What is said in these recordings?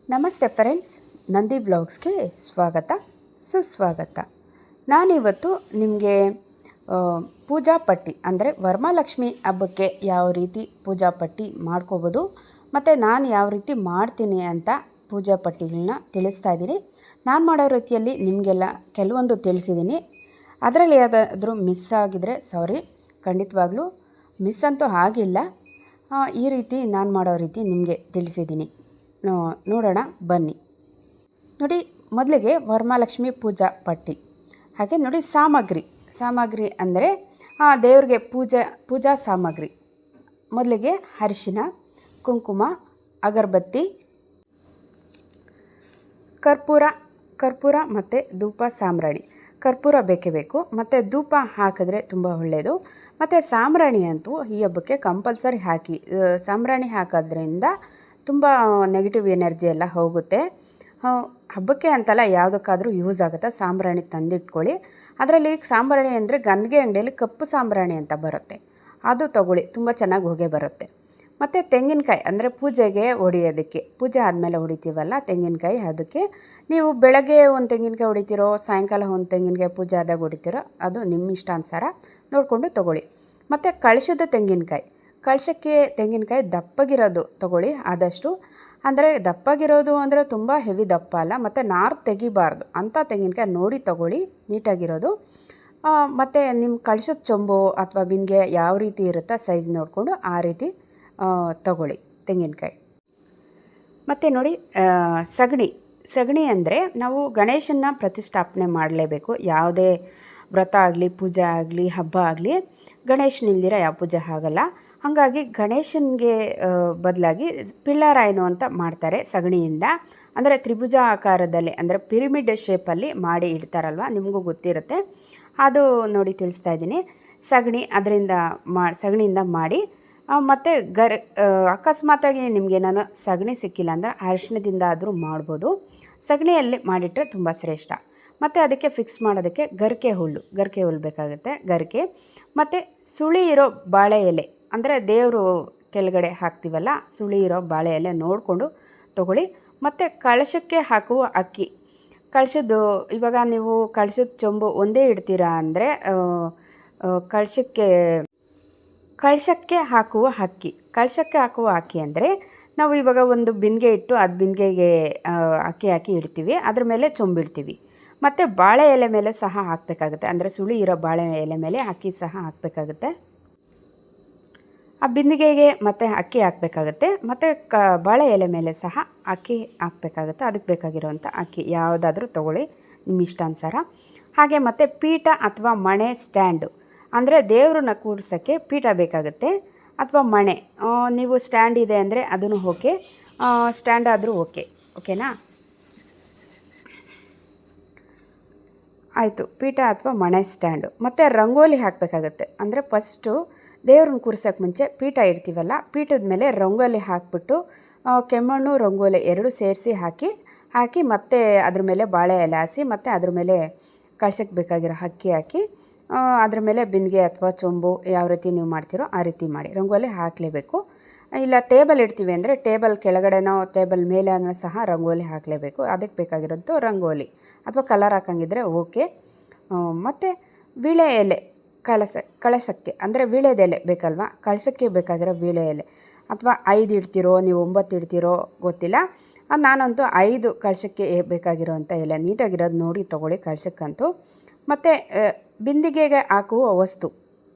ನಮಸ್ತೆ ಫ್ರೆಂಡ್ಸ್, ನಂದಿ ಬ್ಲಾಗ್ಸ್ಗೆ ಸ್ವಾಗತ ಸುಸ್ವಾಗತ. ನಾನಿವತ್ತು ನಿಮಗೆ ಪೂಜಾ ಪಟ್ಟಿ ಅಂದರೆ ವರಮಹಾಲಕ್ಷ್ಮಿ ಹಬ್ಬಕ್ಕೆ ಯಾವ ರೀತಿ ಪೂಜಾ ಪಟ್ಟಿ ಮಾಡ್ಕೋಬೋದು ಮತ್ತು ನಾನು ಯಾವ ರೀತಿ ಮಾಡ್ತೀನಿ ಅಂತ ಪೂಜಾ ಪಟ್ಟಿಗಳನ್ನ ತಿಳಿಸ್ತಾ ಇದ್ದೀನಿ. ನಾನು ಮಾಡೋ ರೀತಿಯಲ್ಲಿ ನಿಮಗೆಲ್ಲ ಕೆಲವೊಂದು ತಿಳಿಸಿದ್ದೀನಿ. ಅದರಲ್ಲಿ ಯಾವುದಾದ್ರೂ ಮಿಸ್ ಆಗಿದರೆ ಸಾರಿ, ಖಂಡಿತವಾಗ್ಲೂ ಮಿಸ್ ಅಂತೂ ಆಗಿಲ್ಲ. ಈ ರೀತಿ ನಾನು ಮಾಡೋ ರೀತಿ ನಿಮಗೆ ತಿಳಿಸಿದ್ದೀನಿ. ನೋಡೋಣ ಬನ್ನಿ. ನೋಡಿ, ಮೊದಲಿಗೆ ವರಮಹಾಲಕ್ಷ್ಮಿ ಪೂಜಾ ಪಟ್ಟಿ. ಹಾಗೆ ನೋಡಿ, ಸಾಮಗ್ರಿ ಅಂದರೆ ದೇವ್ರಿಗೆ ಪೂಜಾ ಸಾಮಗ್ರಿ. ಮೊದಲಿಗೆ ಅರಿಶಿನ, ಕುಂಕುಮ, ಅಗರಬತ್ತಿ, ಕರ್ಪೂರ ಮತ್ತು ಧೂಪ ಸಾಂಬ್ರಾಣಿ. ಕರ್ಪೂರ ಬೇಕೇ ಬೇಕು, ಮತ್ತು ಧೂಪ ಹಾಕಿದ್ರೆ ತುಂಬ ಒಳ್ಳೆಯದು. ಮತ್ತು ಸಾಂಬ್ರಾಣಿ ಅಂತೂ ಈ ಹಬ್ಬಕ್ಕೆ ಕಂಪಲ್ಸರಿ ಹಾಕಿ. ಸಾಂಬ್ರಾಣಿ ಹಾಕೋದ್ರಿಂದ ತುಂಬ ನೆಗೆಟಿವ್ ಎನರ್ಜಿ ಎಲ್ಲ ಹೋಗುತ್ತೆ. ಹಬ್ಬಕ್ಕೆ ಅಂತಲ್ಲ, ಯಾವುದಕ್ಕಾದರೂ ಯೂಸ್ ಆಗುತ್ತೆ. ಸಾಂಬ್ರಾಣಿ ತಂದಿಟ್ಕೊಳ್ಳಿ. ಅದರಲ್ಲಿ ಸಾಂಬ್ರಾಣಿ ಅಂದರೆ ಗಂಧಿಗೆ ಅಂಗಡಿಯಲ್ಲಿ ಕಪ್ಪು ಸಾಂಬ್ರಾಣಿ ಅಂತ ಬರುತ್ತೆ, ಅದು ತಗೊಳ್ಳಿ, ತುಂಬ ಚೆನ್ನಾಗಿ ಹೊಗೆ ಬರುತ್ತೆ. ಮತ್ತು ತೆಂಗಿನಕಾಯಿ ಅಂದರೆ ಪೂಜೆಗೆ ಹೊಡಿಯೋದಕ್ಕೆ, ಪೂಜೆ ಆದಮೇಲೆ ಹೊಡಿತೀವಲ್ಲ ತೆಂಗಿನಕಾಯಿ, ಅದಕ್ಕೆ ನೀವು ಬೆಳಗ್ಗೆ ಒಂದು ತೆಂಗಿನಕಾಯಿ ಹೊಡಿತೀರೋ, ಸಾಯಂಕಾಲ ಒಂದು ತೆಂಗಿನಕಾಯಿ ಪೂಜೆ ಆದಾಗ ಹೊಡಿತೀರೋ, ಅದು ನಿಮ್ಮ ಇಷ್ಟಾನುಸಾರ ನೋಡಿಕೊಂಡು ತೊಗೊಳ್ಳಿ. ಮತ್ತು ಕಳಶದ ತೆಂಗಿನಕಾಯಿ, ಕಳಶಕ್ಕೆ ತೆಂಗಿನಕಾಯಿ ದಪ್ಪಗಿರೋದು ತೊಗೊಳ್ಳಿ ಆದಷ್ಟು. ಅಂದರೆ ದಪ್ಪಗಿರೋದು ಅಂದರೆ ತುಂಬ ಹೆವಿ ದಪ್ಪ ಅಲ್ಲ, ಮತ್ತು ನಾರು ತೆಗಿಬಾರ್ದು ಅಂಥ ತೆಂಗಿನಕಾಯಿ ನೋಡಿ ತೊಗೊಳ್ಳಿ, ನೀಟಾಗಿರೋದು. ಮತ್ತು ನಿಮ್ಮ ಕಳಶದ ಚೊಂಬು ಅಥವಾ ಬಿಂದಿಗೆ ಯಾವ ರೀತಿ ಇರುತ್ತೋ ಸೈಜ್ ನೋಡಿಕೊಂಡು ಆ ರೀತಿ ತಗೊಳ್ಳಿ ತೆಂಗಿನಕಾಯಿ. ಮತ್ತು ನೋಡಿ, ಸಗಣಿ ಅಂದರೆ ನಾವು ಗಣೇಶನ ಪ್ರತಿಷ್ಠಾಪನೆ ಮಾಡಲೇಬೇಕು. ಯಾವುದೇ ವ್ರತ ಆಗಲಿ, ಪೂಜೆ ಆಗಲಿ, ಹಬ್ಬ ಆಗಲಿ, ಗಣೇಶನಿಲ್ದಿರ ಯಾವ ಪೂಜೆ ಆಗಲ್ಲ. ಹಾಗಾಗಿ ಗಣೇಶನಿಗೆ ಬದಲಾಗಿ ಪಿಳ್ಳಾರಾಯನು ಅಂತ ಮಾಡ್ತಾರೆ ಸಗಣಿಯಿಂದ. ಅಂದರೆ ತ್ರಿಭುಜ ಆಕಾರದಲ್ಲಿ, ಅಂದರೆ ಪಿರಮಿಡ್ ಶೇಪಲ್ಲಿ ಮಾಡಿ ಇಡ್ತಾರಲ್ವ, ನಿಮಗೂ ಗೊತ್ತಿರುತ್ತೆ. ಅದು ನೋಡಿ ತಿಳಿಸ್ತಾ ಇದ್ದೀನಿ. ಸಗಣಿಯಿಂದ ಮಾಡಿ. ಮತ್ತು ಅಕಸ್ಮಾತಾಗಿ ನಿಮಗೇನಾದ್ರು ಸಗಣಿ ಸಿಕ್ಕಿಲ್ಲ ಅಂದರೆ ಅರಿಶಿಣದಿಂದ ಆದರೂ ಮಾಡ್ಬೋದು. ಸಗಣಿಯಲ್ಲಿ ಮಾಡಿಟ್ಟರೆ ತುಂಬ ಶ್ರೇಷ್ಠ. ಮತ್ತು ಅದಕ್ಕೆ ಫಿಕ್ಸ್ ಮಾಡೋದಕ್ಕೆ ಗರಿಕೆ ಹುಲ್ಲು ಬೇಕಾಗುತ್ತೆ. ಗರಿಕೆ ಮತ್ತು ಸುಳಿ ಇರೋ ಬಾಳೆ ಎಲೆ, ಅಂದರೆ ದೇವರು ಕೆಳಗಡೆ ಹಾಕ್ತೀವಲ್ಲ, ಸುಳಿ ಇರೋ ಬಾಳೆ ಎಲೆ ನೋಡಿಕೊಂಡು ತೊಗೊಳ್ಳಿ. ಮತ್ತು ಕಳಶಕ್ಕೆ ಹಾಕುವ ಅಕ್ಕಿ. ಇವಾಗ ನೀವು ಕಳಶದ ಚೊಂಬು ಒಂದೇ ಇಡ್ತೀರಾ ಅಂದರೆ ಕಳಶಕ್ಕೆ ಹಾಕುವ ಅಕ್ಕಿ ಅಂದರೆ ನಾವು ಇವಾಗ ಒಂದು ಬಿಂದಿಗೆ ಇಟ್ಟು ಅದು ಬಿಂದಿಗೆಗೆ ಅಕ್ಕಿ ಹಾಕಿ ಇಡ್ತೀವಿ, ಅದ್ರ ಮೇಲೆ ಚೊಂಬಿಡ್ತೀವಿ. ಮತ್ತು ಬಾಳೆ ಎಲೆ ಮೇಲೆ ಸಹ ಹಾಕಬೇಕಾಗುತ್ತೆ, ಅಂದರೆ ಸುಳಿ ಇರೋ ಬಾಳೆ ಎಲೆ ಮೇಲೆ ಅಕ್ಕಿ ಸಹ ಹಾಕಬೇಕಾಗುತ್ತೆ. ಆ ಬಿಂದಿಗೆಗೆ ಮತ್ತು ಅಕ್ಕಿ ಹಾಕಬೇಕಾಗುತ್ತೆ, ಮತ್ತು ಬಾಳೆ ಎಲೆ ಮೇಲೆ ಸಹ ಅಕ್ಕಿ ಹಾಕಬೇಕಾಗುತ್ತೆ. ಅದಕ್ಕೆ ಬೇಕಾಗಿರೋವಂಥ ಅಕ್ಕಿ ಯಾವುದಾದ್ರೂ ತೊಗೊಳ್ಳಿ ನಿಮ್ಮ ಇಷ್ಟಾನುಸಾರ. ಹಾಗೆ ಮತ್ತು ಪೀಠ ಅಥವಾ ಮಣೆ ಸ್ಟ್ಯಾಂಡು, ಅಂದರೆ ದೇವ್ರನ್ನ ಕೂಡ್ಸೋಕ್ಕೆ ಪೀಠ ಬೇಕಾಗುತ್ತೆ ಅಥವಾ ಮಣೆ. ನೀವು ಸ್ಟ್ಯಾಂಡ್ ಇದೆ ಅಂದರೆ ಅದನ್ನು ಓಕೆ, ಸ್ಟ್ಯಾಂಡ್ ಆದರೂ ಓಕೆನಾ? ಆಯಿತು, ಪೀಠ ಅಥವಾ ಮಣೆ ಸ್ಟ್ಯಾಂಡು. ಮತ್ತು ರಂಗೋಲಿ ಹಾಕಬೇಕಾಗತ್ತೆ. ಅಂದರೆ ಫಸ್ಟು ದೇವ್ರನ್ನ ಕೂರ್ಸೋಕ್ಕೆ ಮುಂಚೆ ಪೀಠ ಇಡ್ತೀವಲ್ಲ, ಪೀಠದ ಮೇಲೆ ರಂಗೋಲಿ ಹಾಕಿಬಿಟ್ಟು ಕೆಮ್ಮಣ್ಣು ರಂಗೋಲಿ ಎರಡು ಸೇರಿಸಿ ಹಾಕಿ ಮತ್ತು ಅದ್ರ ಮೇಲೆ ಬಾಳೆ ಎಲೆ ಹಾಸಿ, ಮತ್ತು ಅದ್ರ ಮೇಲೆ ಕಳ್ಸಕ್ಕೆ ಬೇಕಾಗಿರೋ ಅಕ್ಕಿ ಹಾಕಿ, ಅದ್ರ ಮೇಲೆ ಬಿಂದಿಗೆ ಅಥವಾ ಚೊಂಬು ಯಾವ ರೀತಿ ನೀವು ಮಾಡ್ತೀರೋ ಆ ರೀತಿ ಮಾಡಿ ರಂಗೋಲಿ ಹಾಕಲೇಬೇಕು. ಇಲ್ಲ ಟೇಬಲ್ ಇಡ್ತೀವಿ ಅಂದರೆ ಟೇಬಲ್ ಕೆಳಗಡೆನೋ ಟೇಬಲ್ ಮೇಲೆ ಸಹ ರಂಗೋಲಿ ಹಾಕಲೇಬೇಕು. ಅದಕ್ಕೆ ಬೇಕಾಗಿರೋದು ರಂಗೋಲಿ ಅಥವಾ ಕಲರ್ ಹಾಕಂಗಿದ್ರೆ ಓಕೆ. ಮತ್ತು ವೀಳೆ ಎಲೆ ಕಳಶಕ್ಕೆ ಅಂದರೆ ವೀಳ್ಯದ ಎಲೆ ಬೇಕಲ್ವ, ಕಳಶಕ್ಕೆ ಬೇಕಾಗಿರೋ ವೀಳೆ ಎಲೆ. ಅಥವಾ 5 ಇಡ್ತೀರೋ ನೀವು 9 ಇಡ್ತೀರೋ ಗೊತ್ತಿಲ್ಲ. ನಾನಂತೂ 5 ಕಳಶಕ್ಕೆ ಬೇಕಾಗಿರೋವಂಥ ಎಲೆ ನೀಟಾಗಿರೋದು ನೋಡಿ ತೊಗೊಳ್ಳಿ ಕಳಶಕ್ಕಂತೂ. ಮತ್ತು ಬಿಂದಿಗೆಗೆ ಹಾಕುವ ವಸ್ತು,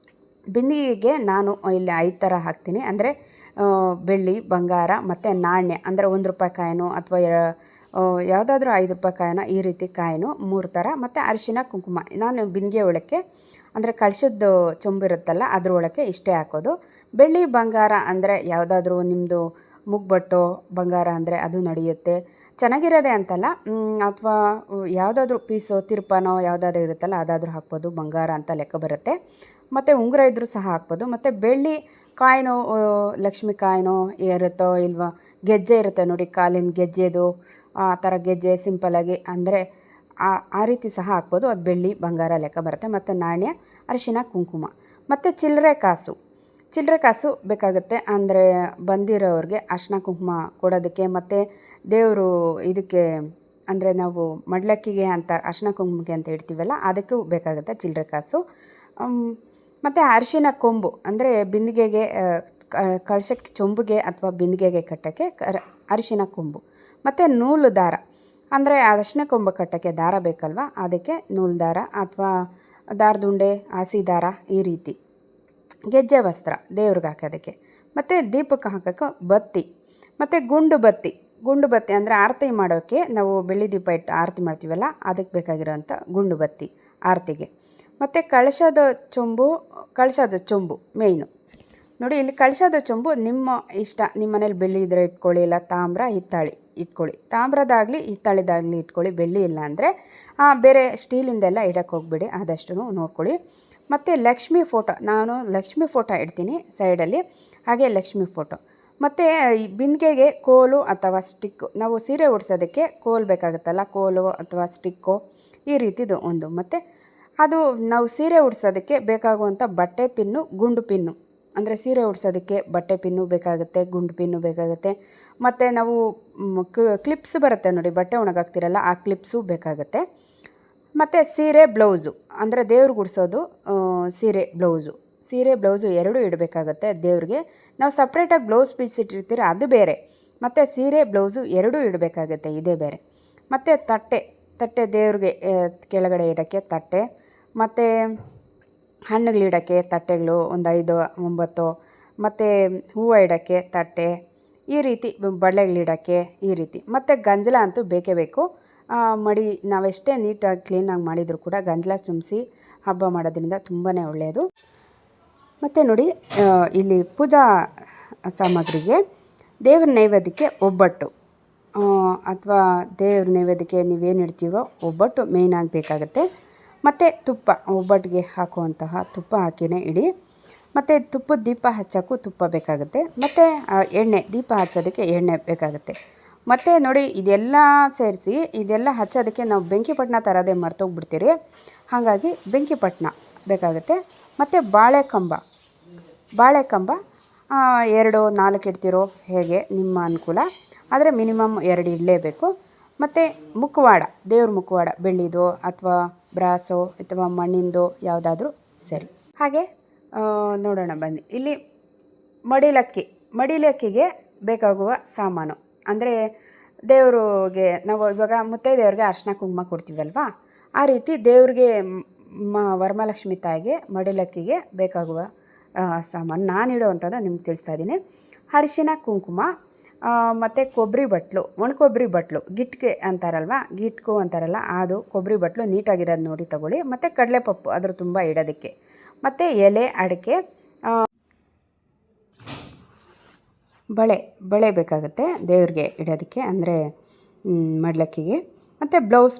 ಬಿಂದಿಗೆಗೆ ನಾನು ಇಲ್ಲಿ 5 ಥರ ಹಾಕ್ತೀನಿ. ಅಂದರೆ ಬೆಳ್ಳಿ, ಬಂಗಾರ ಮತ್ತು ನಾಣ್ಯ, ಅಂದರೆ 1 ರೂಪಾಯಿ ಕಾಯಿನು ಅಥವಾ ಯಾವುದಾದ್ರೂ 5 ರೂಪಾಯಿ ಕಾಯಿನ, ಈ ರೀತಿ ಕಾಯಿನು 3 ಥರ. ಮತ್ತು ಅರಿಶಿನ, ಕುಂಕುಮ ನಾನು ಬಿಂದಿಗೆ ಒಳಕ್ಕೆ, ಅಂದರೆ ಕಳಶದ್ದು ಚೊಂಬಿರುತ್ತಲ್ಲ ಅದ್ರ ಒಳಕ್ಕೆ ಇಷ್ಟೇ ಹಾಕೋದು. ಬೆಳ್ಳಿ, ಬಂಗಾರ ಅಂದರೆ ಯಾವುದಾದ್ರೂ ನಿಮ್ಮದು ಮುಗ್ಬಟ್ಟು ಬಂಗಾರ ಅಂದರೆ ಅದು ನಡೆಯುತ್ತೆ, ಚೆನ್ನಾಗಿರೋದೆ ಅಂತಲ್ಲ. ಅಥವಾ ಯಾವುದಾದ್ರೂ ಪೀಸು ತಿರುಪನೋ ಯಾವುದಾದ್ರೂ ಇರುತ್ತಲ್ಲ ಅದಾದರೂ ಹಾಕ್ಬೋದು, ಬಂಗಾರ ಅಂತ ಲೆಕ್ಕ ಬರುತ್ತೆ. ಮತ್ತು ಉಂಗುರ ಇದ್ದರೂ ಸಹ ಹಾಕ್ಬೋದು. ಮತ್ತು ಬೆಳ್ಳಿ ಕಾಯಿನು, ಲಕ್ಷ್ಮಿ ಕಾಯಿನು ಇರುತ್ತೋ ಇಲ್ವೋ, ಗೆಜ್ಜೆ ಇರುತ್ತೆ ನೋಡಿ, ಕಾಲಿನ ಗೆಜ್ಜೆದು, ಆ ಥರ ಗೆಜ್ಜೆ ಸಿಂಪಲಾಗಿ ಅಂದರೆ ಆ ರೀತಿ ಸಹ ಹಾಕ್ಬೋದು. ಅದು ಬೆಳ್ಳಿ ಬಂಗಾರ ಲೆಕ್ಕ ಬರುತ್ತೆ. ಮತ್ತು ನಾಣ್ಯ, ಅರಿಶಿನ, ಕುಂಕುಮ ಮತ್ತು ಚಿಲ್ಲರೆ ಕಾಸು. ಚಿಲ್ಲರೆ ಕಾಸು ಬೇಕಾಗುತ್ತೆ, ಅಂದರೆ ಬಂದಿರೋರಿಗೆ ಅರ್ಶಿನ ಕುಂಕುಮ ಕೊಡೋದಕ್ಕೆ, ಮತ್ತು ದೇವರು ಇದಕ್ಕೆ ಅಂದರೆ ನಾವು ಮಡ್ಲಕ್ಕಿಗೆ ಅಂತ ಅರ್ಶಿನ ಕುಂಕುಮಕ್ಕೆ ಅಂತ ಇಡ್ತೀವಲ್ಲ ಅದಕ್ಕೂ ಬೇಕಾಗುತ್ತೆ ಚಿಲ್ಲರೆ ಕಾಸು. ಮತ್ತು ಅರಿಶಿನ ಕೊಂಬು ಅಂದರೆ ಬಿಂದಿಗೆಗೆ ಕಳಶಕ್ಕೆ ಚೊಂಬುಗೆ ಅಥವಾ ಬಿಂದಿಗೆಗೆ ಕಟ್ಟೋಕ್ಕೆ ಅರಿಶಿನ ಕೊಂಬು, ಮತ್ತು ನೂಲು ದಾರ ಅಂದರೆ ಅರಿಶಿನ ಕೊಂಬು ಕಟ್ಟೋಕ್ಕೆ ದಾರ ಬೇಕಲ್ವ, ಅದಕ್ಕೆ ನೂಲು ದಾರ ಅಥವಾ ದಾರದುಂಡೆ, ಹಸಿ ದಾರ, ಈ ರೀತಿ. ಗೆಜ್ಜೆ ವಸ್ತ್ರ ದೇವ್ರಿಗೆ ಹಾಕೋದಕ್ಕೆ, ಮತ್ತು ದೀಪಕ್ಕೆ ಹಾಕೋಕ್ಕೆ ಬತ್ತಿ, ಮತ್ತು ಗುಂಡು ಬತ್ತಿ ಅಂದರೆ ಆರತಿ ಮಾಡೋಕ್ಕೆ ನಾವು ಬೆಳ್ಳಿ ದೀಪ ಇಟ್ಟು ಆರತಿ ಮಾಡ್ತೀವಲ್ಲ ಅದಕ್ಕೆ ಬೇಕಾಗಿರೋಂಥ ಗುಂಡು ಬತ್ತಿ ಆರತಿಗೆ. ಮತ್ತು ಕಳಶದ ಚೊಂಬು ಮೇಯ್ನು ನೋಡಿ. ಇಲ್ಲಿ ಕಳಶದ ಚೊಂಬು ನಿಮ್ಮ ಇಷ್ಟ, ನಿಮ್ಮ ಮನೇಲಿ ಬೆಳ್ಳಿ ಇದ್ದರೆ ಇಟ್ಕೊಳ್ಳಿ, ಇಲ್ಲ ತಾಮ್ರ ಹಿತ್ತಾಳಿ ಇಟ್ಕೊಳ್ಳಿ, ತಾಮ್ರದಾಗಲಿ ಹಿತ್ತಾಳಿದಾಗಲಿ ಇಟ್ಕೊಳ್ಳಿ. ಬೆಳ್ಳಿ ಇಲ್ಲ ಅಂದರೆ ಬೇರೆ ಸ್ಟೀಲಿಂದೆಲ್ಲ ಇಡಕ್ಕೆ ಹೋಗ್ಬೇಡಿ, ಆದಷ್ಟು ನೋಡ್ಕೊಳ್ಳಿ. ಮತ್ತು ಲಕ್ಷ್ಮಿ ಫೋಟೋ, ನಾನು ಲಕ್ಷ್ಮಿ ಫೋಟೋ ಇಡ್ತೀನಿ ಸೈಡಲ್ಲಿ, ಹಾಗೆ ಲಕ್ಷ್ಮಿ ಫೋಟೋ. ಮತ್ತು ಈ ಬಿಂದಿಗೆಗೆ ಕೋಲು ಅಥವಾ ಸ್ಟಿಕ್ಕು, ನಾವು ಸೀರೆ ಉಡ್ಸೋದಕ್ಕೆ ಕೋಲು ಬೇಕಾಗುತ್ತಲ್ಲ, ಕೋಲು ಅಥವಾ ಸ್ಟಿಕ್ಕು ಈ ರೀತಿದು ಒಂದು. ಮತ್ತು ಅದು ನಾವು ಸೀರೆ ಉಡ್ಸೋದಕ್ಕೆ ಬೇಕಾಗುವಂಥ ಬಟ್ಟೆ ಪಿನ್ನು, ಗುಂಡು ಪಿನ್ನು, ಅಂದರೆ ಸೀರೆ ಉಡ್ಸೋದಕ್ಕೆ ಬಟ್ಟೆ ಪಿನ್ನು ಬೇಕಾಗುತ್ತೆ, ಗುಂಡು ಪಿನ್ನು ಬೇಕಾಗುತ್ತೆ. ಮತ್ತು ನಾವು ಕ್ಲಿಪ್ಸ್ ಬರುತ್ತೆ ನೋಡಿ, ಬಟ್ಟೆ ಒಣಗಾಕ್ತಿರಲ್ಲ ಆ ಕ್ಲಿಪ್ಸು ಬೇಕಾಗುತ್ತೆ. ಮತ್ತು ಸೀರೆ ಬ್ಲೌಸು, ಅಂದರೆ ದೇವ್ರಿಗೆ ಉಡ್ಸೋದು ಸೀರೆ ಬ್ಲೌಸು ಎರಡೂ ಇಡಬೇಕಾಗತ್ತೆ ದೇವ್ರಿಗೆ. ನಾವು ಸಪ್ರೇಟಾಗಿ ಬ್ಲೌಸ್ ಪೀಸ್ ಇಟ್ಟಿರ್ತೀರ ಅದು ಬೇರೆ, ಮತ್ತು ಸೀರೆ ಬ್ಲೌಸು ಎರಡೂ ಇಡಬೇಕಾಗತ್ತೆ, ಇದೇ ಬೇರೆ. ಮತ್ತು ತಟ್ಟೆ ದೇವ್ರಿಗೆ ಕೆಳಗಡೆ ಇಡೋಕ್ಕೆ ತಟ್ಟೆ, ಮತ್ತು ಹಣ್ಣುಗಳಿಡೋಕ್ಕೆ ತಟ್ಟೆಗಳು ಒಂದು 5-9, ಮತ್ತು ಹೂವು ಇಡೋಕ್ಕೆ ತಟ್ಟೆ, ಈ ರೀತಿ ಬಳೆಗಳಿಡೋಕ್ಕೆ ಈ ರೀತಿ. ಮತ್ತು ಗಂಜಲ ಅಂತೂ ಬೇಕೇ ಬೇಕು. ಮಡಿ ನಾವೆಷ್ಟೇ ನೀಟಾಗಿ ಕ್ಲೀನಾಗಿ ಮಾಡಿದರೂ ಕೂಡ ಗಂಜಲ ಚುಮ್ಮಿಸಿ ಹಬ್ಬ ಮಾಡೋದ್ರಿಂದ ತುಂಬಾ ಒಳ್ಳೆಯದು. ಮತ್ತು ನೋಡಿ, ಇಲ್ಲಿ ಪೂಜಾ ಸಾಮಗ್ರಿಗೆ ದೇವ್ರ ನೈವೇದ್ಯಕ್ಕೆ ಒಬ್ಬಟ್ಟು ಅಥವಾ ದೇವ್ರ ನೈವೇದ್ಯಕ್ಕೆ ನೀವೇನು ಇಡ್ತೀರೋ ಒಬ್ಬಟ್ಟು ಮೇಯ್ನಾಗಿ ಬೇಕಾಗುತ್ತೆ. ಮತ್ತು ತುಪ್ಪ, ಒಬ್ಬಟ್ಟಿಗೆ ಹಾಕುವಂತಹ ತುಪ್ಪ ಹಾಕಿನೇ ಇಡಿ. ಮತ್ತು ತುಪ್ಪದ ದೀಪ ಹಚ್ಚೋಕ್ಕೂ ತುಪ್ಪ ಬೇಕಾಗುತ್ತೆ. ಮತ್ತು ಎಣ್ಣೆ, ದೀಪ ಹಚ್ಚೋದಕ್ಕೆ ಎಣ್ಣೆ ಬೇಕಾಗುತ್ತೆ. ಮತ್ತು ನೋಡಿ, ಇದೆಲ್ಲ ಸೇರಿಸಿ ಇದೆಲ್ಲ ಹಚ್ಚೋದಕ್ಕೆ ನಾವು ಬೆಂಕಿಪಟ್ಟಣ ತರೋದೇ ಮರ್ತೋಗ್ಬಿಡ್ತೀರಿ, ಹಾಗಾಗಿ ಬೆಂಕಿಪಟ್ಟಣ ಬೇಕಾಗುತ್ತೆ. ಮತ್ತು ಬಾಳೆಕಂಬ 2-4 ಇಡ್ತಿರೋ ಹೇಗೆ ನಿಮ್ಮ ಅನುಕೂಲ, ಆದರೆ ಮಿನಿಮಮ್ 2 ಇಡಲೇಬೇಕು. ಮತ್ತು ಮುಖವಾಡ, ದೇವ್ರ ಮುಖವಾಡ ಬೆಳ್ಳಿದೋ ಅಥವಾ ಬ್ರಾಸೋ ಅಥವಾ ಮಣ್ಣಿಂದೋ ಯಾವುದಾದ್ರೂ ಸರಿ. ಹಾಗೆ ನೋಡೋಣ ಬನ್ನಿ, ಇಲ್ಲಿ ಮಡಿಲಕ್ಕಿಗೆ ಬೇಕಾಗುವ ಸಾಮಾನು ಅಂದರೆ ದೇವ್ರಿಗೆ ನಾವು ಇವಾಗ ಮುತ್ತೈದೆಯವ್ರಿಗೆ ಅರ್ಶಿನ ಕುಂಕುಮ ಕೊಡ್ತೀವಲ್ವ, ಆ ರೀತಿ ದೇವ್ರಿಗೆ ವರಮಹಾಲಕ್ಷ್ಮಿ ತಾಯಿಗೆ ಮಡಿಲಕ್ಕಿಗೆ ಬೇಕಾಗುವ ಸಾಮಾನು ನಾನು ಇಡೋವಂಥದ್ದು ನಿಮ್ಗೆ ತಿಳಿಸ್ತಾ ಇದ್ದೀನಿ. ಅರಿಶಿನ ಕುಂಕುಮ, ಮತ್ತು ಕೊಬ್ಬರಿ ಬಟ್ಲು, ಒಣ ಕೊಬ್ಬರಿ ಬಟ್ಲು, ಗಿಟ್ಕು ಅಂತಾರಲ್ಲ ಅದು ಕೊಬ್ಬರಿ ಬಟ್ಲು ನೀಟಾಗಿರೋದು ನೋಡಿ ತಗೊಳ್ಳಿ. ಮತ್ತು ಕಡಲೆಪಪ್ಪು ಅದ್ರ ತುಂಬ ಇಡೋದಕ್ಕೆ, ಮತ್ತು ಎಲೆ, ಅಡಿಕೆ, ಬಳೆ ಬೇಕಾಗುತ್ತೆ ದೇವ್ರಿಗೆ ಇಡೋದಕ್ಕೆ, ಅಂದರೆ ಮಡ್ಲಕ್ಕಿಗೆ. ಮತ್ತು ಬ್ಲೌಸ್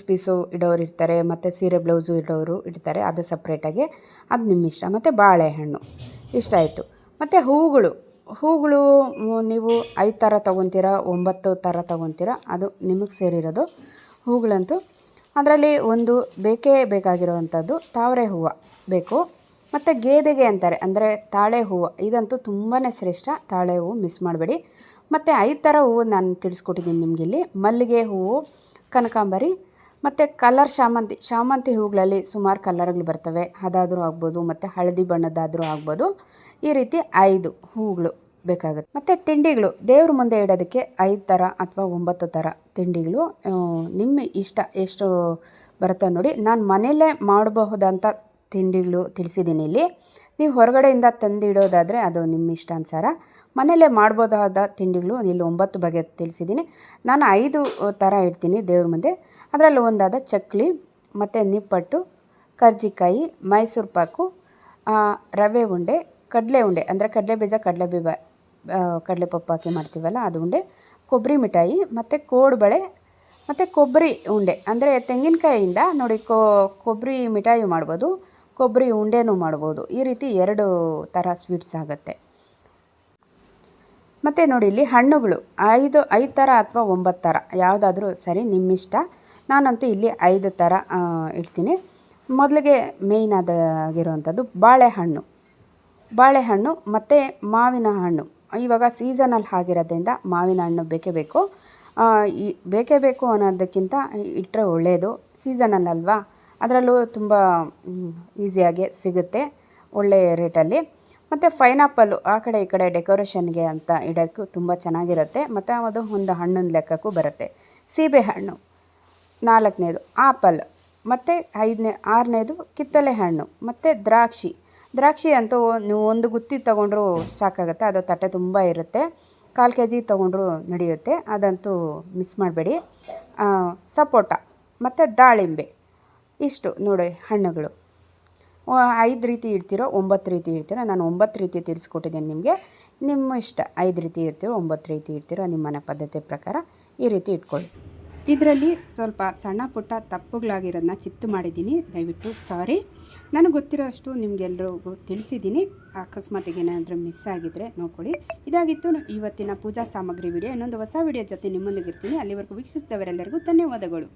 ಪೀಸು ಇಡೋರು ಇರ್ತಾರೆ, ಮತ್ತು ಸೀರೆ ಬ್ಲೌಸು ಇಡೋರು ಇಡ್ತಾರೆ, ಅದು ಸಪ್ರೇಟಾಗಿ, ಅದು ನಿಮ್ಮ ಇಷ್ಟ. ಮತ್ತು ಬಾಳೆಹಣ್ಣು ಇಷ್ಟ ಆಯಿತು. ಮತ್ತು ಹೂಗಳು ನೀವು 5 ಥರ ತೊಗೊತೀರಾ, 9 ಥರ ತೊಗೊತೀರಾ, ಅದು ನಿಮಗೆ ಸೇರಿರೋದು. ಹೂಗಳಂತೂ ಅದರಲ್ಲಿ ಒಂದು ಬೇಕಾಗಿರುವಂಥದ್ದು ತಾವರೆ ಹೂವು ಬೇಕು. ಮತ್ತು ಗೇದೆಗೆ ಅಂತಾರೆ, ಅಂದರೆ ತಾಳೆ ಹೂವು, ಇದಂತೂ ತುಂಬಾ ಶ್ರೇಷ್ಠ, ತಾಳೆ ಹೂವು ಮಿಸ್ ಮಾಡಬೇಡಿ. ಮತ್ತು 5 ಥರ ಹೂವು ನಾನು ತಿಳಿಸ್ಕೊಟ್ಟಿದ್ದೀನಿ ನಿಮಗಿಲ್ಲಿ. ಮಲ್ಲಿಗೆ ಹೂವು, ಕನಕಾಂಬರಿ, ಮತ್ತು ಕಲರ್ ಶಾಮಂತಿ ಹೂಗಳಲ್ಲಿ ಸುಮಾರು ಕಲರ್ಗಳು ಬರ್ತವೆ, ಅದಾದರೂ ಆಗ್ಬೋದು, ಮತ್ತು ಹಳದಿ ಬಣ್ಣದ್ದಾದರೂ ಆಗ್ಬೋದು. ಈ ರೀತಿ 5 ಹೂಗಳು ಬೇಕಾಗುತ್ತೆ. ಮತ್ತು ತಿಂಡಿಗಳು ದೇವ್ರ ಮುಂದೆ ಇಡೋದಕ್ಕೆ 5 ಥರ ಅಥವಾ 9 ಥರ ತಿಂಡಿಗಳು ನಿಮ್ಮ ಇಷ್ಟ ಎಷ್ಟು ಬರುತ್ತೋ ನೋಡಿ. ನಾನು ಮನೆಯಲ್ಲೇ ಮಾಡಬಹುದಂಥ ತಿಂಡಿಗಳು ತಿಳಿಸಿದ್ದೀನಿ ಇಲ್ಲಿ. ನೀವು ಹೊರಗಡೆಯಿಂದ ತಂದಿಡೋದಾದರೆ ಅದು ನಿಮ್ಮ ಇಷ್ಟಾನುಸಾರ. ಮನೆಯಲ್ಲೇ ಮಾಡ್ಬೋದಾದ ತಿಂಡಿಗಳು ಇಲ್ಲಿ 9 ಬಗೆ ತಿಳಿಸಿದ್ದೀನಿ. ನಾನು 5 ಥರ ಇಡ್ತೀನಿ ದೇವ್ರ ಮುಂದೆ. ಅದರಲ್ಲಿ ಒಂದಾದ ಚಕ್ಲಿ, ಮತ್ತು ನಿಪ್ಪಟ್ಟು, ಕರ್ಜಿಕಾಯಿ, ಮೈಸೂರು ಪಾಕು, ರವೆ ಉಂಡೆ, ಕಡಲೆ ಉಂಡೆ ಅಂದರೆ ಕಡಲೆಬೀಜ ಕಡಲೆಪಪ್ಪು ಹಾಕಿ ಮಾಡ್ತೀವಲ್ಲ ಅದು ಉಂಡೆ, ಕೊಬ್ಬರಿ ಮಿಠಾಯಿ, ಮತ್ತು ಕೋಡುಬಳೆ, ಮತ್ತು ಕೊಬ್ಬರಿ ಉಂಡೆ ಅಂದರೆ ತೆಂಗಿನಕಾಯಿಯಿಂದ ನೋಡಿ ಕೊಬ್ಬರಿ ಮಿಠಾಯಿ ಮಾಡ್ಬೋದು, ಕೊಬ್ಬರಿ ಉಂಡೆನೂ ಮಾಡ್ಬೋದು. ಈ ರೀತಿ 2 ಥರ ಸ್ವೀಟ್ಸ್ ಆಗುತ್ತೆ. ಮತ್ತು ನೋಡಿ ಇಲ್ಲಿ ಹಣ್ಣುಗಳು 5 ಥರ ಅಥವಾ 9 ಥರ ಯಾವುದಾದ್ರೂ ಸರಿ, ನಿಮ್ಮಿಷ್ಟ. ನಾನಂತೂ ಇಲ್ಲಿ 5 ಥರ ಇಡ್ತೀನಿ. ಮೊದಲಿಗೆ ಮೇಯ್ನ್ ಆಗಿರುವಂಥದ್ದು ಬಾಳೆಹಣ್ಣು. ಬಾಳೆಹಣ್ಣು ಮತ್ತು ಮಾವಿನ ಹಣ್ಣು. ಇವಾಗ ಸೀಸನಲ್ಲಿ ಆಗಿರೋದ್ರಿಂದ ಮಾವಿನ ಹಣ್ಣು ಬೇಕೇ ಬೇಕು. ಬೇಕೇ ಬೇಕು ಅನ್ನೋದಕ್ಕಿಂತ ಇಟ್ಟರೆ ಒಳ್ಳೆಯದು, ಸೀಸನಲ್ಲಲ್ವಾ. ಅದರಲ್ಲೂ ತುಂಬ ಈಸಿಯಾಗಿ ಸಿಗುತ್ತೆ ಒಳ್ಳೆಯ ರೇಟಲ್ಲಿ. ಮತ್ತು ಪೈನಾಪಲ್ಲು ಆ ಕಡೆ ಈ ಕಡೆ ಡೆಕೋರೇಷನ್ಗೆ ಅಂತ ಇಡೋಕ್ಕೂ ತುಂಬ ಚೆನ್ನಾಗಿರುತ್ತೆ, ಮತ್ತು ಅದು ಒಂದು ಹಣ್ಣಿನ ಲೆಕ್ಕಕ್ಕೂ ಬರುತ್ತೆ. ಸೀಬೆಹಣ್ಣು 4ನೇದು, ಆಪಲ್, ಮತ್ತು 6ನೇದು ಕಿತ್ತಳೆ ಹಣ್ಣು, ಮತ್ತು ದ್ರಾಕ್ಷಿ ಅಂತೂ ನೀವು ಒಂದು ಗುತ್ತಿ ತೊಗೊಂಡ್ರೂ ಸಾಕಾಗುತ್ತೆ. ಅದು ತಟ್ಟೆ ತುಂಬ ಇರುತ್ತೆ. 1/4 kg ತೊಗೊಂಡ್ರೂ ನಡೆಯುತ್ತೆ, ಅದಂತೂ ಮಿಸ್ ಮಾಡಬೇಡಿ. ಸಪೋಟ ಮತ್ತು ದಾಳಿಂಬೆ, ಇಷ್ಟು ನೋಡಿ ಹಣ್ಣುಗಳು. 5 ರೀತಿ ಇಡ್ತೀರೋ 9 ರೀತಿ ಇಡ್ತೀರೋ, ನಾನು 9 ರೀತಿ ತಿಳಿಸ್ಕೊಟ್ಟಿದ್ದೀನಿ ನಿಮಗೆ. ನಿಮ್ಮ ಇಷ್ಟ, 5 ರೀತಿ ಇರ್ತೀರೋ 9 ರೀತಿ ಇಡ್ತೀರೋ, ನಿಮ್ಮ ಮನೆ ಪದ್ಧತಿ ಪ್ರಕಾರ ಈ ರೀತಿ ಇಟ್ಕೊಳ್ಳಿ. ಇದರಲ್ಲಿ ಸ್ವಲ್ಪ ಸಣ್ಣ ಪುಟ್ಟ ತಪ್ಪುಗಳಾಗಿರೋದನ್ನ ಚಿತ್ತು ಮಾಡಿದ್ದೀನಿ, ದಯವಿಟ್ಟು ಸಾರಿ. ನನಗೆ ಗೊತ್ತಿರೋ ಅಷ್ಟು ನಿಮಗೆಲ್ರಿಗೂ ತಿಳಿಸಿದ್ದೀನಿ. ಅಕಸ್ಮಾತಿಗೆ ಏನಾದರೂ ಮಿಸ್ ಆಗಿದ್ದರೆ ನೋಡ್ಕೊಳ್ಳಿ. ಇದಾಗಿತ್ತು ಇವತ್ತಿನ ಪೂಜಾ ಸಾಮಗ್ರಿ ವಿಡಿಯೋ. ಇನ್ನೊಂದು ಹೊಸ ವಿಡಿಯೋ ಜೊತೆ ನಿಮ್ಮೊಂದಿಗೆ ಇರ್ತೀನಿ. ಅಲ್ಲಿವರೆಗೂ ವೀಕ್ಷಿಸಿದವರೆಲ್ಲರಿಗೂ ಧನ್ಯವಾದಗಳು.